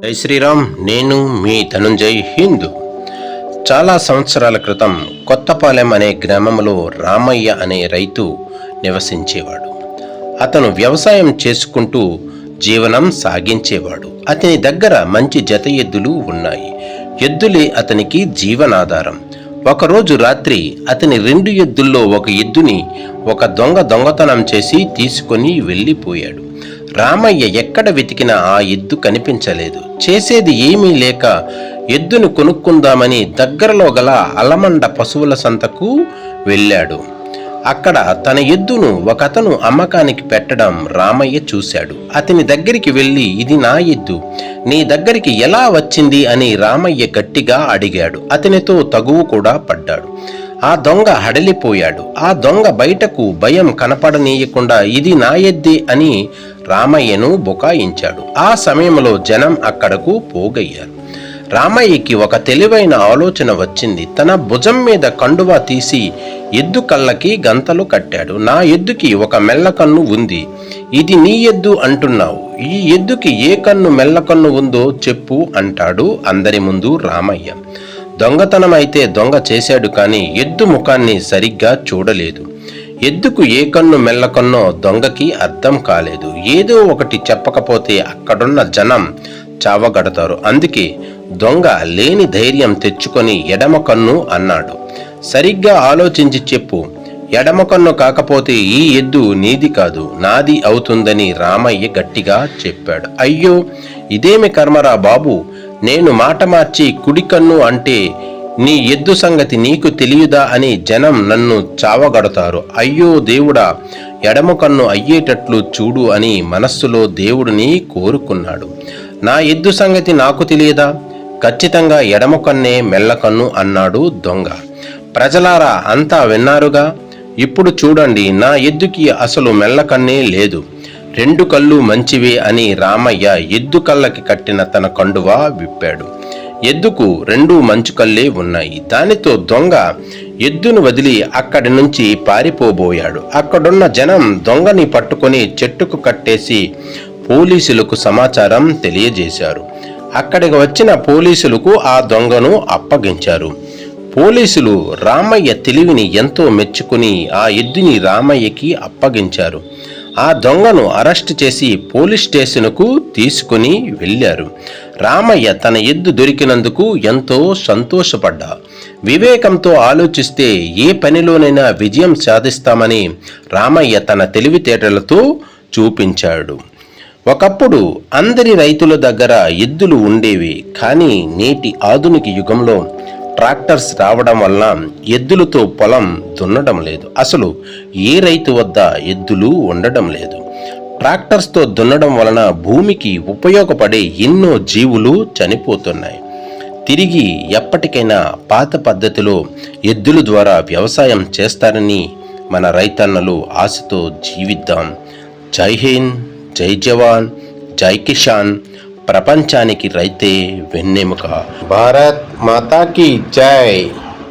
జై శ్రీరామ్. నేను మీ ధనుంజయ్ హిందూ. చాలా సంవత్సరాల క్రితం కొత్తపాలెం అనే గ్రామంలో రామయ్య అనే రైతు నివసించేవాడు. అతను వ్యవసాయం చేసుకుంటూ జీవనం సాగించేవాడు. అతని దగ్గర మంచి జత ఎద్దులు ఉన్నాయి. ఎద్దులే అతనికి జీవనాధారం. ఒకరోజు రాత్రి అతని 2 ఎద్దుల్లో ఒక ఎద్దుని ఒక దొంగతనం చేసి తీసుకొని వెళ్ళిపోయాడు. రామయ్య ఎక్కడ వెతికినా ఆ ఎద్దు కనిపించలేదు. చేసేది ఏమీ లేక ఎద్దును కొనుక్కుందామని దగ్గరలో గల అలమండ పశువుల సంతకు వెళ్ళాడు. అక్కడ తన ఎద్దును ఒకతను అమ్మకానికి పెట్టడం రామయ్య చూశాడు. అతని దగ్గరికి వెళ్ళి, ఇది నా ఎద్దు, నీ దగ్గరికి ఎలా వచ్చింది అని రామయ్య గట్టిగా అడిగాడు. అతనితో తగువు కూడా పడ్డాడు. ఆ దొంగ హడలిపోయాడు. ఆ దొంగ బయటకు భయం కనపడనీయకుండా ఇది నా ఎద్దే అని రామయ్యను బుకాయించాడు. ఆ సమయంలో జనం అక్కడకు పోగయ్యారు. రామయ్యకి ఒక తెలివైన ఆలోచన వచ్చింది. తన భుజం మీద కండువా తీసి ఎద్దు కళ్ళకి గంతలు కట్టాడు. నా ఎద్దుకి ఒక మెల్లకన్ను ఉంది, ఇది నీ ఎద్దు అంటున్నావు, ఈ ఎద్దుకి ఏ కన్ను మెల్లకన్ను ఉందో చెప్పు అంటాడు అందరి ముందు రామయ్య. దొంగతనం అయితే దొంగ చేశాడు, కానీ ఎద్దు ముఖాన్ని సరిగ్గా చూడలేదు. ఎద్దుకు ఏ కన్ను మెల్లకన్నో దొంగకి అర్థం కాలేదు. ఏదో ఒకటి చెప్పకపోతే అక్కడున్న జనం చావగడతారు. అందుకే దొంగ లేని ధైర్యం తెచ్చుకొని ఎడమ కన్ను అన్నాడు. సరిగ్గా ఆలోచించి చెప్పు, ఎడమ కన్ను కాకపోతే ఈ ఎద్దు నీది కాదు, నాది అవుతుందని రామయ్య గట్టిగా చెప్పాడు. అయ్యో, ఇదేమి కర్మరా బాబు, నేను మాట మార్చి కుడి కన్ను అంటే నీ ఎద్దు సంగతి నీకు తెలియదా అని జనం నన్ను చావగడతారు. అయ్యో దేవుడా, ఎడమ కన్ను అయ్యేటట్లు చూడు అని మనస్సులో దేవుడిని కోరుకున్నాడు. నా ఎద్దు సంగతి నాకు తెలియదా? ఖచ్చితంగా ఎడమ కన్నే మెల్లకన్ను అన్నాడు దొంగ. ప్రజలారా అంతా విన్నారుగా, ఇప్పుడు చూడండి, నా ఎద్దుకి అసలు మెల్లకన్నే లేదు, 2 కళ్ళు మంచివే అని రామయ్య ఎద్దు కళ్ళకి కట్టిన తన కండువా విప్పాడు. ఎద్దుకు 2 మంచు కళ్ళే ఉన్నాయి. దానితో దొంగ ఎద్దును వదిలి అక్కడి నుంచి పారిపోబోయాడు. అక్కడున్న జనం దొంగని పట్టుకొని చెట్టుకు కట్టేసి పోలీసులకు సమాచారం తెలియజేశారు. అక్కడికి వచ్చిన పోలీసులకు ఆ దొంగను అప్పగించారు. పోలీసులు రామయ్య తెలివిని ఎంతో మెచ్చుకుని ఆ ఎద్దుని రామయ్యకి అప్పగించారు. ఆ దొంగను అరెస్ట్ చేసి పోలీస్ స్టేషన్కు తీసుకుని వెళ్ళారు. రామయ్య తన ఎద్దు దొరికినందుకు ఎంతో సంతోషపడ్డా. వివేకంతో ఆలోచిస్తే ఏ పనిలోనైనా విజయం సాధిస్తామని రామయ్య తన తెలివితేటలతో చూపించాడు. ఒకప్పుడు అందరి రైతుల దగ్గర ఎద్దులు ఉండేవి, కానీ నేటి ఆధునిక యుగంలో ట్రాక్టర్స్ రావడం వల్ల ఎద్దులతో పొలం దున్నడం లేదు. అసలు ఏ రైతు వద్ద ఎద్దులు ఉండడం లేదు. ట్రాక్టర్స్తో దున్నడం వలన భూమికి ఉపయోగపడే ఎన్నో జీవులు చనిపోతున్నాయి. తిరిగి ఎప్పటికైనా పాత పద్ధతిలో ఎద్దుల ద్వారా వ్యవసాయం చేస్తారని మన రైతన్నలు ఆశతో జీవిద్దాం. జై హింద్, జై జవాన్, జై కిసాన్. ప్రపంచానికి రైతే వెన్నెముక. భారత్ మాతాకి జై.